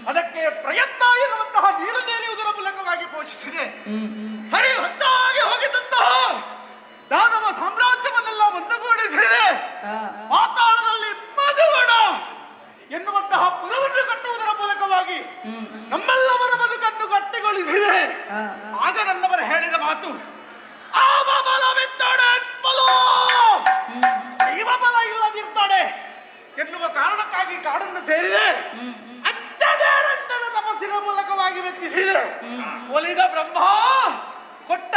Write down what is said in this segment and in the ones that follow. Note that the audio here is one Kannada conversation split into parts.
ಅದಕ್ಕೆ ಪ್ರಯತ್ನ ಎನ್ನುವಂತಹ ನೀರನ್ನೇರಿಯುವುದರ ಮೂಲಕವಾಗಿ ಘೋಷಿಸಿದೆ. ಹರಿ ಹೊಚ್ಚಾಗಿ ಹೋಗಿದ್ದಂತಹ ದಾನವ ಸಾಮ್ರಾಜ್ಯವನ್ನೆಲ್ಲ ಒಂದುಗೂಡಿಸಿದೆ. ಪಾತಾಳದಲ್ಲಿ ಮಧುವಣ ಎನ್ನುವಂತಹ ಪುರವನ್ನು ಕಟ್ಟುವುದರ ಮೂಲಕವಾಗಿ ನಮ್ಮೆಲ್ಲವರ ಬದುಕನ್ನು ಗಟ್ಟಿಗೊಳಿಸಿದೆ. ಆಗ ನನ್ನವರು ಹೇಳಿದ ಮಾತು, ಆವ ಬಲವಿದ್ದಾಳೆ ದೈವ ಬಲ ಇಲ್ಲದಿರ್ತಾಳೆ ಎನ್ನುವ ಕಾರಣಕ್ಕಾಗಿ ಕಾಡನ್ನು ಸೇರಿದೆ. ತಪಸ್ಸಿನ ಮೂಲಕವಾಗಿ ವೆಚ್ಚಿಸಿದೆ. ಒಲಿದ ಬ್ರಹ್ಮ ಕೊಟ್ಟ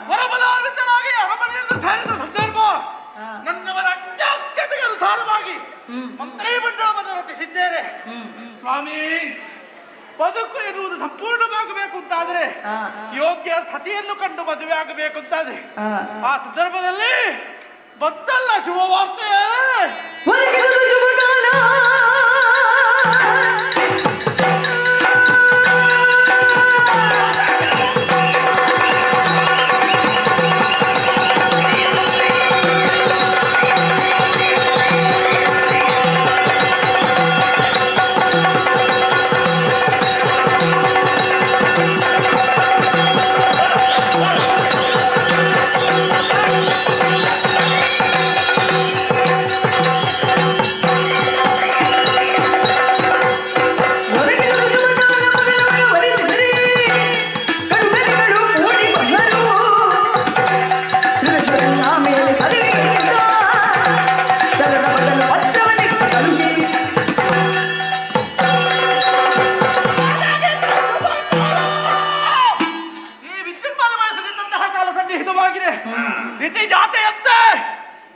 ವರಬಲಾನ್ವಿತನಾಗಿ ಅರಮನೆಯನ್ನು ಸೇರಿದ ಸಂದರ್ಭ ನನ್ನವರ ಅಜ್ಞಾತ್ಯತೆಗೆ ಅನುಸಾರವಾಗಿ ಮಂತ್ರಿ ಮಂಡಲವನ್ನು ರಚಿಸಿದ್ದೇನೆ. ಸ್ವಾಮಿ, ಬದುಕು ಎನ್ನುವುದು ಸಂಪೂರ್ಣವಾಗಬೇಕು ಅಂತಾದ್ರೆ ಯೋಗ್ಯ ಸತಿಯನ್ನು ಕಂಡು ಮದುವೆ ಆಗಬೇಕು ಅಂತಾದ್ರೆ ಆ ಸಂದರ್ಭದಲ್ಲಿ ಬಂತಲ್ಲ ಶುಭವಾರ್ತೆ.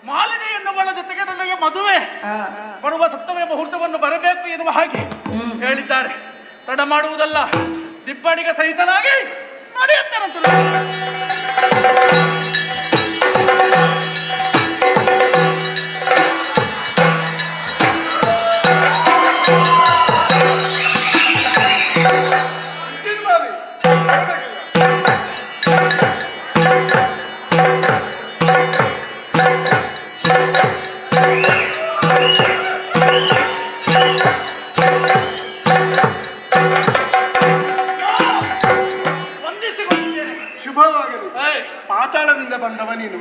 ಮಾಲಿನಿಯನ್ನು ಬಳ ಜೊತೆಗೆ ನನಗೆ ಮದುವೆ ಬರುವ ಸಪ್ತಮಿ ಮುಹೂರ್ತವನ್ನು ಬರಬೇಕು ಎನ್ನುವ ಹಾಗೆ ಹೇಳಿದ್ದಾರೆ. ತಡ ಮಾಡುವುದಲ್ಲ, ದಿಬ್ಬಣಿಗೆ ಸಹಿತನಾಗಿ ನಡೆಯುತ್ತೇನಂತ. ಪಾತಾಳದಿಂದ ಬಂದವ ನೀನು,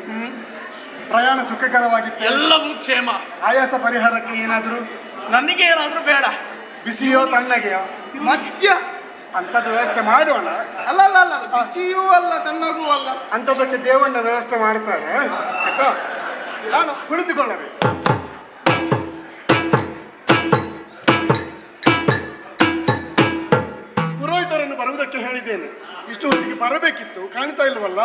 ಪ್ರಯಾಣ ಸುಖಕರವಾಗಿತ್ತು, ಎಲ್ಲವೂ ಕ್ಷೇಮ. ಆಯಾಸ ಪರಿಹಾರಕ್ಕೆ ಏನಾದ್ರು? ನನಗೆ ಏನಾದ್ರೂ ಬೇಡ. ಬಿಸಿಯೋ ತಣ್ಣಗೆಯೋ ಮಧ್ಯ ಅಂಥದ್ದು ವ್ಯವಸ್ಥೆ ಮಾಡೋಣ. ಅಲ್ಲ ಅಲ್ಲ ಅಲ್ಲ, ಬಿಸಿಯೂ ಅಲ್ಲ ತಣ್ಣಗೂ ಅಲ್ಲ, ಅಂಥದ್ದಕ್ಕೆ ದೇವಣ್ಣ ವ್ಯವಸ್ಥೆ ಮಾಡ್ತಾರೆ. ಆಯ್ತಾ, ನಾನು ಕುಳಿತುಕೊಳ್ಳಬೇಕು. ಪುರೋಹಿತರನ್ನು ಬರುವುದಕ್ಕೆ ಹೇಳಿದ್ದೇನೆ. ಇಷ್ಟು ಹೊತ್ತಿಗೆ ಬರಬೇಕಿತ್ತು, ಕಾಣ್ತಾ ಇಲ್ವಲ್ಲ.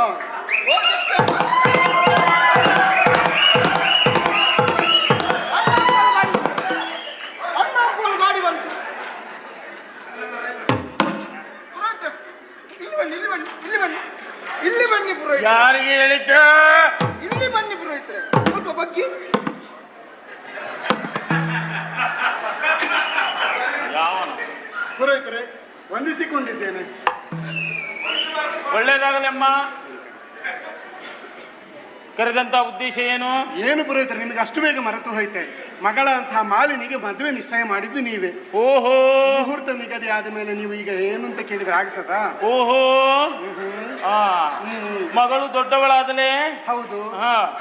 ಗಾಡಿ ಬಂತು. ಇಲ್ಲಿ ಬನ್ನಿ ಪುರೋಹಿತ. ಯಾರಿಗೆ ಹೇಳಿದ್ದ? ಇಲ್ಲಿ ಬನ್ನಿ ಪುರೋಹಿತರೆ, ಸ್ವಲ್ಪ ಬಗ್ಗೆ. ಪುರೋಹಿತರೆ, ವಂದಿಸಿಕೊಂಡಿದ್ದೇನೆ. ಒಳ್ಳೇದಾಗಲಮ್ಮ. ಕರೆದಂತ ಉದ್ದೇಶ ಏನು? ಏನು ಪುರೋಹಿತರೆ, ನಿಮಗೆ ಅಷ್ಟು ಬೇಗ ಮರೆತು ಹೋಯ್ತೆ. ಮಗಳ ಅಂತಹ ಮಾಲಿನಿಗೆ ಮದುವೆ ನಿಶ್ಚಯ ಮಾಡಿದ್ದು ನೀವೇ. ಓಹೋ, ಮುಹೂರ್ತ ನಿಗದಿ ಆದ ಮೇಲೆ ನೀವು ಈಗ ಏನು ಅಂತ ಕೇಳಿದ್ರೆ ಆಗ್ತದಾ? ಓಹೋ, ಮಗಳು ದೊಡ್ಡವಳಾದಲೇ? ಹೌದು.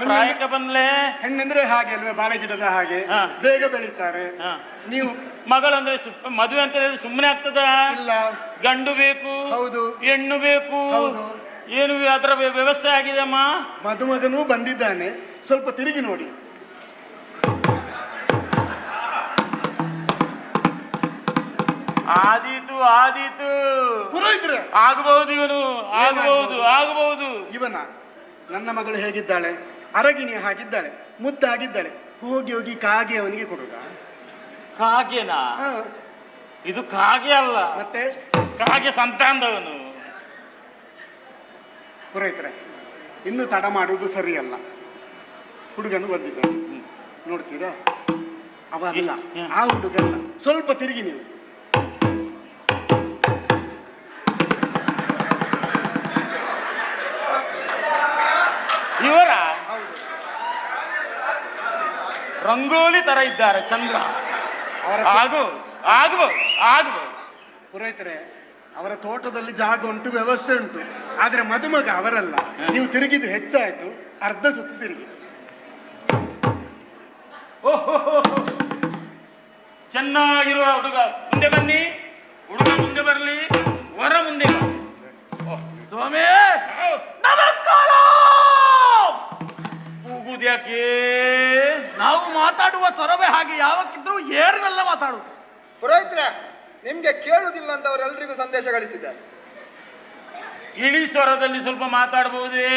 ಪ್ರಾಯಕ್ಕೆ ಬಂದ್ಲೆ? ಹೆಣ್ಣಂದ್ರೆ ಹಾಗೆ ಅಲ್ವೇ, ಬಾಳೆ ಗಿಡದ ಹಾಗೆ ಬೇಗ ಬೆಳೀತಾರೆ. ನೀವು ಮಗಳಂದ್ರೆ ಮದುವೆ ಅಂತ ಹೇಳಿದ್ರೆ ಸುಮ್ಮನೆ ಆಗ್ತದ? ಇಲ್ಲ, ಗಂಡು ಬೇಕು. ಹೌದು. ಹೆಣ್ಣು ಬೇಕು. ಹೌದು. ಏನು ಅದರ ವ್ಯವಸ್ಥೆ ಆಗಿದೆ ಅಮ್ಮ? ಮದುಮಗನೂ ಬಂದಿದ್ದಾನೆ, ಸ್ವಲ್ಪ ತಿರುಗಿ ನೋಡಿ. ಆದೀತು ಆದೀತು ಪುರೋಹಿತರೆ, ಆಗಬಹುದು, ಇವನು ಆಗಬಹುದು, ಆಗಬಹುದು. ಇವನ ನನ್ನ ಮಗಳು ಹೇಗಿದ್ದಾಳೆ? ಅರಗಿಣಿ ಹಾಗಿದ್ದಾಳೆ, ಮುದ್ದಾಗಿದ್ದಾಳೆ. ಹೋಗಿ ಹೋಗಿ ಕಾಗೆ ಅವನಿಗೆ ಕೊಡುದ? ಕಾಗೆನಾ? ಇದು ಕಾಗೆ ಅಲ್ಲ, ಮತ್ತೆ ಕಾಗೆ ಸಂತಾನದವನು. ಪುರೋಹಿತರೆ, ಇನ್ನು ತಡ ಮಾಡುವುದು ಸರಿಯಲ್ಲ. ಹುಡುಗನು ಬಂದಿದ್ದಾನೆ, ನೋಡ್ತೀರಾ? ಅವಲ್ಲ, ಆ ಹುಡುಗಲ್ಲ. ಸ್ವಲ್ಪ ತಿರುಗಿ ನೀವು. ಇವರ ರಂಗೋಲಿ ತರ ಇದ್ದಾರೆ ಚಂದ್ರ. ಹಾಗೂ ಆಗಬಹುದು ಆಗಬಹುದು. ಪುರೋಹಿತರೆ, ಅವರ ತೋಟದಲ್ಲಿ ಜಾಗ ಉಂಟು, ವ್ಯವಸ್ಥೆ ಉಂಟು. ಆದ್ರೆ ಮದುಮಗ ಅವರಲ್ಲ. ನೀವು ತಿರುಗಿದ್ದು ಹೆಚ್ಚಾಯ್ತು, ಅರ್ಧ ಸುತ್ತು ತಿರುಗಿ. ಓಹೋ, ಚೆನ್ನಾಗಿರುವ ಹುಡುಗ ಮುಂದೆ ಬನ್ನಿ, ಹುಡುಗ ಮುಂದೆ ಬರಲಿ, ವರ ಮುಂದೆ ಬಾ. ಸ್ವಾಮಿ ನಮಸ್ಕಾರ. ಕೂಗುದ್ಯಾಕೆ? ನಾವು ಮಾತಾಡುವ ಸ್ವರವೇ ಹಾಗೆ, ಯಾವಕ್ಕಿದ್ರೂ ಏರ್ನೆಲ್ಲ ಮಾತಾಡುದು. ಪುರೋಹಿತ್ರೆ, ನಿಮ್ಗೆ ಕೇಳುವುದಿಲ್ಲ ಅಂತ ಅವರೆಲ್ಲರಿಗೂ ಸಂದೇಶ ಗಳಿಸಿದ್ದಾರೆ. ಇಳಿ ಸ್ವರದಲ್ಲಿ ಸ್ವಲ್ಪ ಮಾತಾಡಬಹುದೇ?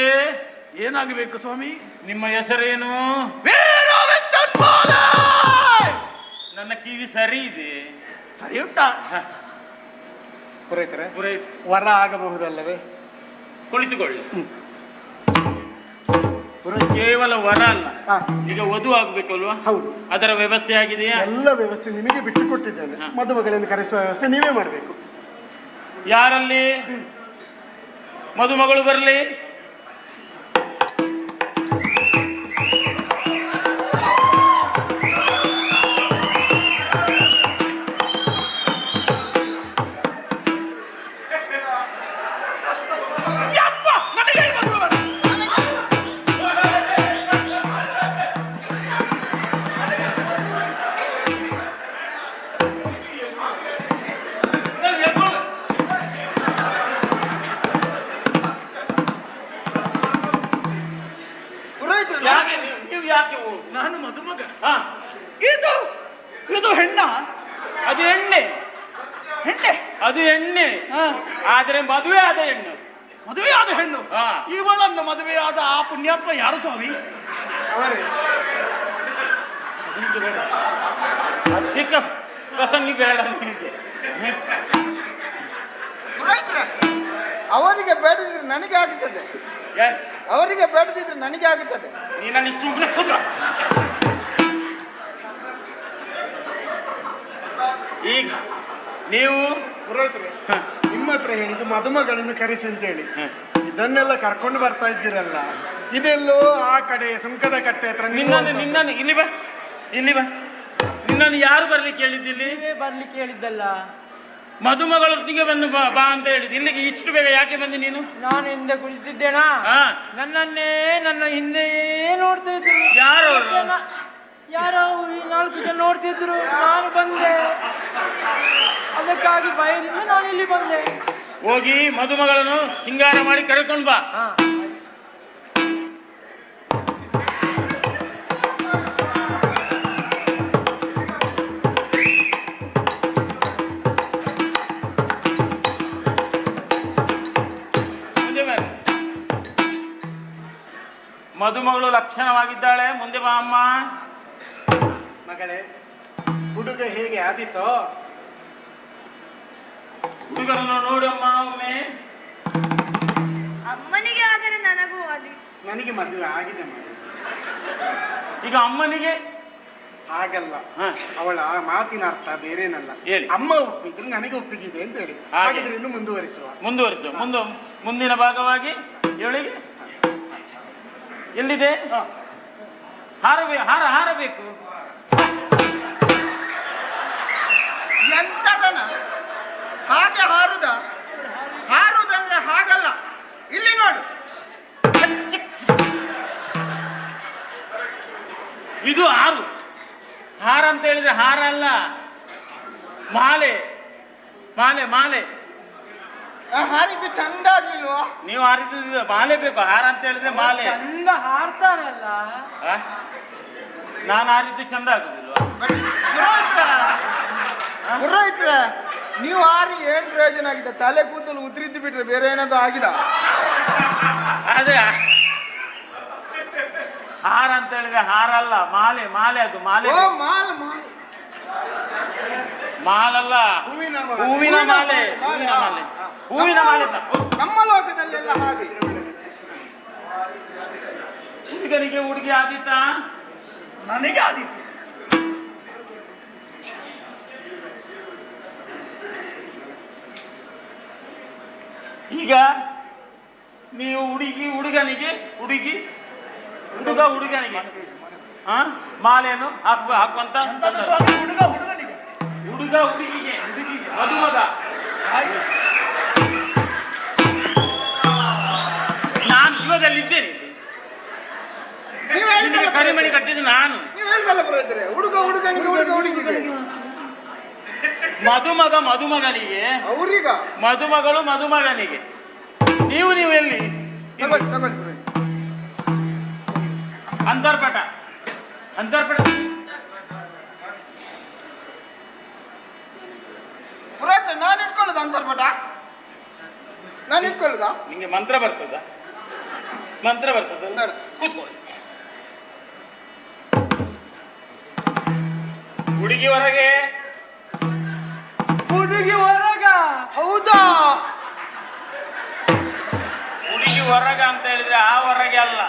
ಏನಾಗಬೇಕು ಸ್ವಾಮಿ? ನಿಮ್ಮ ಹೆಸರೇನು? ವೀರ ವಿದ್ಯುನ್ಮಾಲೆ. ನನ್ನ ಕಿವಿ ಸರಿ ಇದೆ. ಸರಿ ಉಂಟಾ? ಪುರೋಹಿತರೆ, ಪುರೋಹಿತ ವರ ಆಗಬಹುದಲ್ಲವೇ? ಕುಳಿತುಕೊಳ್ಳಿ. ಕೇವಲ ವರ ಅಲ್ಲ, ಈಗ ವಧು ಆಗ್ಬೇಕಲ್ವಾ? ಹೌದು. ಅದರ ವ್ಯವಸ್ಥೆ ಆಗಿದೆಯಾ? ಎಲ್ಲ ವ್ಯವಸ್ಥೆ ನಿಮಗೆ ಬಿಟ್ಟು ಕೊಟ್ಟಿದ್ದೇನೆ. ಮದುಮಗಳನ್ನು ಕರೆಸುವ ವ್ಯವಸ್ಥೆ ನೀವೇ ಮಾಡಬೇಕು. ಯಾರಲ್ಲಿ ಮದುಮಗಳು ಬರಲಿ. ನೀವು ಯಾಕೆ ನಾನು ಮದುಮಗ. ಹಾ, ಇದು ಇದು ಹೆಣ್ಣ? ಅದು ಎಣ್ಣೆ. ಹೆಣ್ಣೆ? ಅದು ಎಣ್ಣೆ. ಹಾ. ಆದ್ರೆ ಮದುವೆ ಆದ ಹೆಣ್ಣು. ಮದುವೆ ಆದ ಹೆಣ್ಣು. ಹಾ. ಇವಳನ್ನು ಮದುವೆಯಾದ ಆ ಪುಣ್ಯಾತ್ಮ ಯಾರು ಸ್ವಾಮಿ? ಅವರೇ. ಅಧಿಕ ಪ್ರಸಂಗಿ ಬೇಡ ನಿಮಗೆ. ಪುರೋಹಿತ್ರೆ, ಅವರಿಗೆ ಬೇಡದಿದ್ರೆ ನನಗೆ ಆಗುತ್ತದೆ. ಅವರಿಗೆ ಬೇಡದಿದ್ರೆ ನನಗೆ ಆಗುತ್ತದೆ. ನೀನಲ್ಲಿ ಸುಮ್ಮನೆ ಕೂತ್ಕೋ. ಈಗ ನೀವು ಪುರೋಹಿತರೆ, ನಿಮ್ಮ ಹತ್ರ ಹೇಳಿದ್ದು ಮದುಮಗಳನ್ನು ಕರೆಸಿ ಅಂತ ಹೇಳಿ. ಇದನ್ನೆಲ್ಲ ಕರ್ಕೊಂಡು ಬರ್ತಾ ಇದ್ದೀರಲ್ಲ, ಇದೆಲ್ಲೋ ಆ ಕಡೆ ಸುಂಕದ ಕಟ್ಟೆ ಹತ್ರ ನಿನ್ನನ್ನು ಇಲ್ಲಿ ಬಾ, ಇಲ್ಲಿ ಬಾ. ನಿನ್ನನ್ನು ಯಾರು ಬರ್ಲಿಕ್ಕೆ ಹೇಳಿದ್ದು? ಇಲ್ಲಿ ಬರ್ಲಿಕ್ಕೆ ಹೇಳಿದ್ದಲ್ಲ, ಮದುಮಗಳೊಟ್ಟಿಗೆ ಬಂದು ಬಾ ಅಂತ ಹೇಳಿದ್ದು. ಇಲ್ಲಿಗೆ ಇಷ್ಟು ಬೇಗ ಯಾಕೆ ಬಂದಿ ನೀನು? ನಾನು ಹಿಂದೆ ಕುಳಿತಿದ್ದೇನಾ, ಹಾ. ನನ್ನ ಹಿಂದೆಯೇ ನೋಡ್ತಾ ಇದ್ರು. ಯಾರು? ಯಾರೋ ಈ 4 ಜನ ನೋಡ್ತಿದ್ರು. ನಾನು ಬಂದೆ, ಅದಕ್ಕಾಗಿ ಭಯದಿಂದ ನಾನು ಇಲ್ಲಿ ಬಂದೆ. ಹೋಗಿ ಮದುಮಗಳನ್ನು ಸಿಂಗಾರ ಮಾಡಿ ಕರ್ಕೊಂಡು ಬಾ. ಮದುಮಗಳು ಲಕ್ಷಣವಾಗಿದ್ದಾಳೆ. ಮುಂದೆ ಬಾ ಅಮ್ಮ. ಮಗಳೇ, ಹುಡುಗ ಹೇಗೆ ಆದೀತೋ? ಹುಡುಗರನ್ನು ನೋಡಮ್ಮ ಒಮ್ಮೆ. ಅಮ್ಮನಿಗೆ ಆದರೆ ನನಗೂ ಅದಿ. ನನಗೆ ಮದುವೆ ಆಗಿದೆ ಮಗ. ಈಗ ಅಮ್ಮನಿಗೆ ಹಾಗಲ್ಲ, ಅವಳ ಮಾತಿನ ಅರ್ಥ ಬೇರೇನಲ್ಲ. ಹೇಳಿ. ಅಮ್ಮ ಒಪ್ಪಿದ್ರೆ ನನಗೆ ಒಪ್ಪಿಗಿದೆ ಅಂತ ಹೇಳಿ. ಹಾಗೆ. ಹಾಗಿದ್ರೆ ಇನ್ನು ಮುಂದುವರಿಸು. ಮುಂದಿನ ಭಾಗವಾಗಿ ಇವಳಿಗೆ ಎಲ್ಲಿದೆ? ಹಾರಬೇಕು. ಎಂತದನ ಹಾಗೆ ಹಾರುದಂದ್ರೆ ಹಾಗಲ್ಲ. ಇಲ್ಲಿ ನೋಡು, ಇದು ಹಾರ ಅಂತ ಹೇಳಿದ್ರೆ ಹಾರ ಅಲ್ಲ, ಮಾಲೆ. ಹಾರಿದ್ದು ಚಂದ ಆಗ್ಲಿಲ್ವಾ? ನೀವು ಹಾರಿದ್ದು ಮಾಲೆ ಬೇಕು. ಹಾರ ಅಂತ ಹೇಳಿದ್ರೆ ಮಾಲೆ. ಚಂದ ಹಾರ್ತಾರಲ್ಲ. ನಾನು ಹಾರಿದ್ದು ಚಂದ ಆಗುದಿಲ್ವಾ? ಪುರೋಹಿತ್ರ, ನೀವು ಹಾರಿ ಏನ್ ಪ್ರಯೋಜನ ಆಗಿದೆ? ತಲೆ ಕೂದಲು ಉದ್ರಿದ್ದು ಬಿಟ್ರೆ ಬೇರೆ ಏನಾದ್ರು ಆಗಿದ? ಅದೇ ಹಾರ ಅಂತ ಹೇಳಿದ್ರೆ ಹಾರ ಅಲ್ಲ, ಮಾಲೆ. ಅದು ಮಾಲೆ. ಓ, ಮಾಲಲ್ಲ, ಹೂವಿನ ಮಾಲೆ. ನಮ್ಮ ಲೋಕದಲ್ಲೆಲ್ಲ ಹಾಗೆ. ಹುಡುಗನಿಗೆ ಹುಡುಗಿ ಆದೀತಾ? ನನಗೆ ಆದೀತು. ಈಗ ನೀವು ಹುಡುಗನಿಗೆ ಹುಡುಗನಿಗೆ ಮಾಲೆಯನ್ನು ಹಾಕುವಂತ. ಹುಡುಗನಿಗೆ ಹುಡುಗ ಹುಡುಗಿಗೆ ಮದುಮಗ. ನಾನು ಜೀವದಲ್ಲಿದ್ದೇನೆ. ನೀವು ನಿನಗೆ ಕರಿಮಣಿ ಕಟ್ಟಿದ್ದು ನಾನು. ನೀವು ಹೇಳ್ದಲ್ಲ ಪುರೋಹಿತರೆ, ಹುಡುಗ ಹುಡುಗನಿಗೆ ಹುಡುಗ ಹುಡುಗಿಗೆ ಮದುಮಗ ಮದುಮಗನಿಗೆ, ಅವ್ರೀಗ ಮದುಮಗಳು ಮದುಮಗನಿಗೆ. ನೀವು ಎಲ್ಲಿ? ತಗೊಳ್ಳಿ ತಗೊಳ್ಳಿ ಪುರೋಹಿತ. ಅಂತರ್ಪಟ ಪುರೋಹಿತ ನಾನು ಇಟ್ಕೊಳ್ಳೋದು ಅಂತರ್ಪಟ? ನಾನು ಇಟ್ಕೊಳ್ಳೋದ? ನಿಂಗೆ ಮಂತ್ರ ಬರ್ತದ? ಮಂತ್ರ ಬರ್ತದ? ಬೇಡ. ಕೂತ್ಕೊಳ್ಳಿ. ಹುಡುಗಿ ಹೊರಗೆ. ಹುಡುಗಿ ಹೊರಗ. ಹೌದಾ? ಹುಡುಗಿ ಹೊರಗ ಅಂತ ಹೇಳಿದ್ರೆ ಆ ಹೊರಗೆ ಅಲ್ಲ,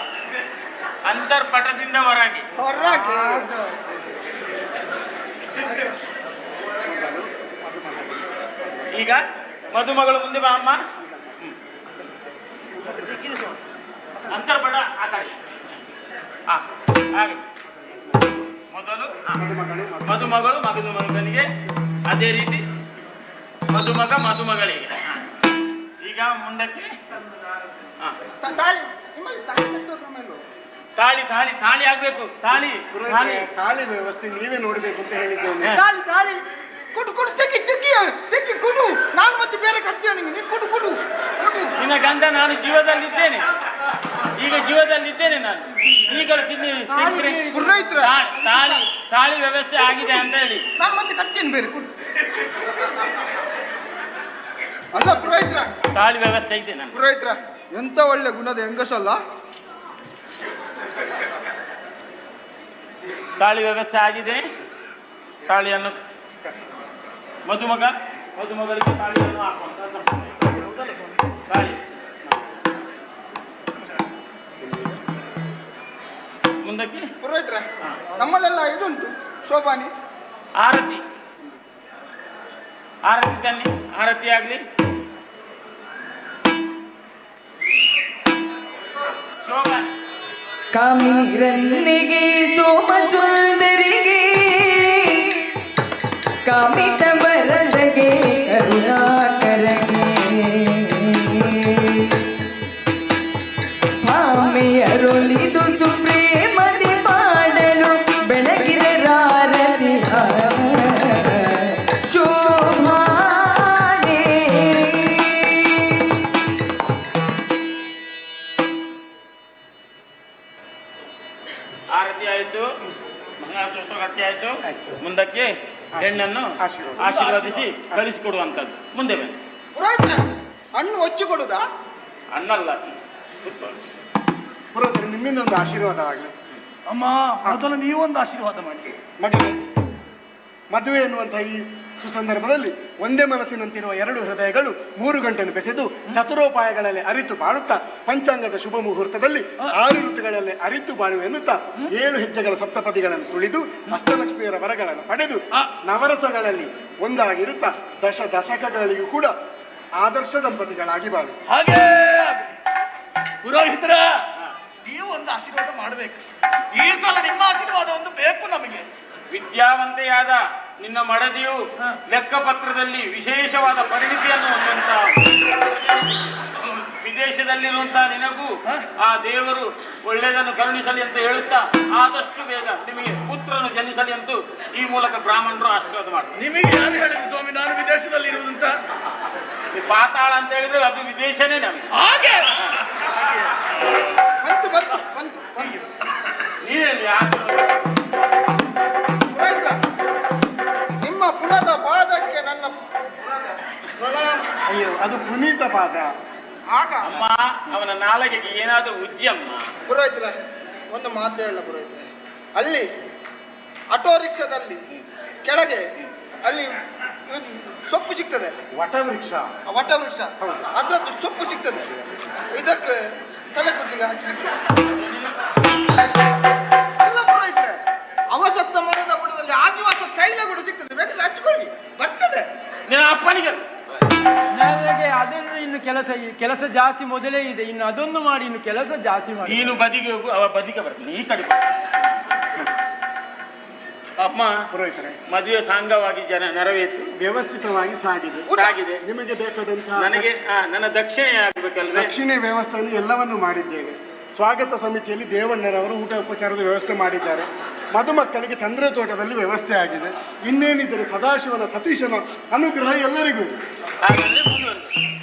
ಅಂತರ್ಪಟದಿಂದ ಹೊರಗೆ. ಹೊರಗೆ ಈಗ ಮದುಮಗಳು ಮುಂದೆ ಬಾ ಅಮ್ಮ. ಅಂತರ್ಪಟ ಆಕಾಶ. ಹಾಗೆ ಮೊದಲು ಮದುಮಗಳು ಮಗನಿಗೆ, ಅದೇ ರೀತಿ ಮದುಮಗ ಮದುಮಗಳಿಗೆ. ಈಗ ಮುಂದಕ್ಕೆ ತಾಳಿ ನಿಮ್ಮಲ್ಲಿ ತಾಳಿ ಕಟ್ಟೋ ಕ್ರಮ ಇಲ್ವೋ? ತಾಳಿ ತಾಳಿ ತಾಳಿ ಆಗ್ಬೇಕು. ತಾಳಿ ತಾಳಿ ತಾಳಿ ವ್ಯವಸ್ಥೆ ನೀವೇ ನೋಡ್ಬೇಕು ಅಂತ ಹೇಳಿದ್ದೇನೆ. ತಾಳಿ ತಾಳಿ ಕೊಡು ಕೊಡು, ತೆಗಿ ತೆಗಿ ತೆಗಿ ಕೊಡು. ನಾನು ಮತ್ತೆ ಬೇರೆ ಕಟ್ತೀಯ ನಿಮಗೆ. ನೀನು ಕೊಡು ಕೊಡು ಕೊಡು. ನಿನ್ನ ಗಂಡ ನಾನು ಜೀವದಲ್ಲಿದ್ದೇನೆ, ಈಗ ಜೀವದಲ್ಲಿದ್ದೇನೆ ನಾನು. ಈಗಲೂ ಪುರೋಹಿತ್ರ ತಾಳಿ ತಾಳಿ ವ್ಯವಸ್ಥೆ ಆಗಿದೆ ಅಂತ ಹೇಳಿ ನಾನು ಮತ್ತೆ ಕಟ್ತೀನಿ ಬೇರೆ ಕೊಡು. ಅಲ್ಲ ಪುರೋಹಿತ್ರ, ತಾಳಿ ವ್ಯವಸ್ಥೆ ಇದೆ ನಾನು. ಪುರೋಹಿತ್ರ ಎಂತ ಒಳ್ಳೆ ಗುಣದ ಹೆಂಗಸಲ್ಲ. ತಾಳಿ ವ್ಯವಸ್ಥೆ ಆಗಿದೆ. ತಾಳಿಯನ್ನು ಮದುಮಗಳಿಗೆ ತಾಳಿಯನ್ನು ಹಾಕುವಂತ ಸಂಪ್ರದಾಯ. ತಾಳಿ ಮುಂದಕ್ಕೆ ಪುರೋಹಿತ್ರ ನಮ್ಮಲ್ಲೆಲ್ಲ ಇದುಂಟು ಶೋಭಾನಿ. ಆರತಿ ತನ್ನಿ. ಆರತಿ ಆಗ್ಲಿ. ಶೋಭಾನಿ ಕಾಮಿನಿರನ್ನಿಗೆ ಸೋಮ ಸುಂದರಿಗೆ ಕಾಮಿತ ವರದಗೆ ಕರುಣಾಕರಗೆ ಭಾಮೆಯರೊಲಿದು ಸುಪ್ರೇಮದಿ ಪಾಡಲು ಬೆಳಗಿದ ರಾರತಿ ಶೋಭಾನೆ. ಆರತಿ ಆಯ್ತು, ಮಂಗಳಾರತಿ ಆರತಿ ಆಯ್ತು. ಮುಂದಕ್ಕೆ ಹೆಣ್ಣನ್ನು ಆಶೀರ್ವದಿಸಿ ಕಳಿಸಿಕೊಡುವಂಥದ್ದು. ಮುಂದೆ ಬನ್ನಿ. ಪುರೋಹಿತ್ರ ಹಣ್ಣು ಹೊಚ್ಚಿ ಕೊಡುದಾ? ಅನ್ನಲ್ಲ. ಪುರೋಹಿತರೆ ನಿಮ್ಮಿಂದ ಒಂದು ಆಶೀರ್ವಾದವಾಗಲಿ. ಅಮ್ಮ ಮೊದಲು ನೀವೊಂದು ಆಶೀರ್ವಾದ ಮಾಡಿ. ಮದುವೆ ಎನ್ನುವಂತಹ ಈ ಸುಸಂದರ್ಭದಲ್ಲಿ ಒಂದೇ ಮನಸ್ಸಿನಂತಿರುವ ಎರಡು ಹೃದಯಗಳು 3 ಗಂಟೆಯನ್ನು ಬೆಸೆದು ಚತುರೋಪಾಯಗಳಲ್ಲಿ ಅರಿತು ಬಾಳುತ್ತಾ ಪಂಚಾಂಗದ ಶುಭ ಮುಹೂರ್ತದಲ್ಲಿ 6 ಋತುಗಳಲ್ಲಿ ಅರಿತು ಬಾಳುವೆ ಎನ್ನುತ್ತಾ 7 ಹೆಜ್ಜೆಗಳ ಸಪ್ತಪದಿಗಳನ್ನು ತುಳಿದು ಅಷ್ಟಲಕ್ಷ್ಮಿಯರ ವರಗಳನ್ನು ಪಡೆದು ನವರಸಗಳಲ್ಲಿ ಒಂದಾಗಿರುತ್ತಾ ದಶಕಗಳಿಗೂ ಕೂಡ ಆದರ್ಶ ದಂಪತಿಗಳಾಗಿ ಬಾಳು. ಹಾಗೆ ಪುರೋಹಿತರ ನೀವು ಒಂದು ಆಶೀರ್ವಾದ ಮಾಡಬೇಕು. ಈ ಸಲ ನಿಮ್ಮ ಆಶೀರ್ವಾದ ಒಂದು ಬೇಕು ನಮಗೆ. ವಿದ್ಯಾವಂತೆಯಾದ ನಿನ್ನ ಮಡದಿಯು ಲೆಕ್ಕಪತ್ರದಲ್ಲಿ ವಿಶೇಷವಾದ ಪರಿಣಿತಿಯನ್ನು ಹೊಂದಂತ, ವಿದೇಶದಲ್ಲಿರುವಂತಹ ನಿನಗೂ ಆ ದೇವರು ಒಳ್ಳೆಯದನ್ನು ಕರುಣಿಸಲಿ ಅಂತ ಹೇಳುತ್ತಾ ಆದಷ್ಟು ಬೇಗ ನಿಮಗೆ ಪುತ್ರನು ಜನಿಸಲಿ ಅಂತೂ ಈ ಮೂಲಕ ಬ್ರಾಹ್ಮಣರು ಆಶೀರ್ವಾದ ಮಾಡ್ತಾರೆ. ನಿಮಗೆ ಯಾರು ಹೇಳಿದ್ರು ಸ್ವಾಮಿ ನಾನು ವಿದೇಶದಲ್ಲಿ ಇರುವುದಂತ? ಪಾತಾಳ ಅಂತ ಹೇಳಿದ್ರೆ ಅದು ವಿದೇಶನೇ ನಮಗೆ. ಹಾಗೆ ಬಂತು ಬಂತು ಬಂತು ಬಂತು. ನೀರಲ್ಲಿ ಪುರೋಹಿತ್ರ ನಿಮ್ಮ ಪುನದ ಪಾದಕ್ಕೆ ನನ್ನ ಪ್ರಣಾಮ. ಅಯ್ಯೋ ಅದು ಪುನೀತ ಪಾದ. ಆಗ ಅಮ್ಮ ಅವನ ನಾಲಗೆಗೆ ಏನಾದರೂ ಉಜ್ಜಿಯಮ್ಮ. ಪುರೋಹಿತ್ರ ಒಂದು ಮಾತು ಹೇಳ ಪುರೋಹಿತ್ರ, ಅಲ್ಲಿ ಆಟೋ ರಿಕ್ಷಾದಲ್ಲಿ ಕೆಳಗೆ ಅಲ್ಲಿ ಸೊಪ್ಪು ಸಿಗ್ತದೆ, ವಟವೃಕ್ಷ. ವಟವೃಕ್ಷ ಅದ್ರದ್ದು ಸೊಪ್ಪು ಸಿಗ್ತದೆ. ಇದಕ್ಕೆ ತಲೆ ಕೂದಲಿಗೆ ಹಚ್ಚಲಿಕ್ಕೆ ಅಲ್ಲ ಪುರೋಹಿತ್ರೆ, ಅವಸತ್ತ ಮರದ ಬುಡದಲ್ಲಿ ಆದಿವಾಸ ತೈಲ ಕೂಡ ಸಿಗ್ತದೆ, ಬೇಕಾದ್ರೆ ಹಚ್ಕೊಳ್ಳಿ ಬರ್ತದೆ. ನಿನ್ನ ಅಪ್ಪನಿಗೆ ನನಗೆ ಅದನ್ನು ಇನ್ನು ಕೆಲಸ ಜಾಸ್ತಿ ಮೊದಲೇ ಇದೆ, ಇನ್ನು ಅದೊಂದು ಮಾಡಿ ಇನ್ನು ಕೆಲಸ ಜಾಸ್ತಿ ಮಾಡಿ. ನೀನು ಬದಿಗೆ ಹೋಗು, ಅವ ಬದಿಗೆ ಬರ್ತೀನಿ. ಈ ಕಡೆ ಅಮ್ಮ ಪುರೋಹಿತರೆ, ಮದುವೆ ಸಾಂಗವಾಗಿ ನೆರವೇತು ವ್ಯವಸ್ಥಿತವಾಗಿ ಸಾಗಿದೆ. ಸಾಗಿದೆ. ನಿಮಗೆ ಬೇಕಾದಂತಹ ನನಗೆ ನನ್ನ ದಕ್ಷಿಣೆ ಆಗ್ಬೇಕಲ್ವೇ? ದಕ್ಷಿಣೆ ವ್ಯವಸ್ಥೆಯನ್ನು ಎಲ್ಲವನ್ನು ಮಾಡಿದ್ದೇವೆ. ಸ್ವಾಗತ ಸಮಿತಿಯಲ್ಲಿ ದೇವಣ್ಣರವರು ಊಟ ಉಪಚಾರದ ವ್ಯವಸ್ಥೆ ಮಾಡಿದ್ದಾರೆ. ಮಧುಮಕ್ಕಳಿಗೆ ಚಂದ್ರತೋಟದಲ್ಲಿ ವ್ಯವಸ್ಥೆ ಆಗಿದೆ. ಇನ್ನೇನಿದ್ದರೆ ಸದಾಶಿವನ ಸತೀಶನ ಅನುಗ್ರಹ ಎಲ್ಲರಿಗೂ ಇದೆ. ಹಾಗಾದ್ರೆ ಮುಂದುವರೆದು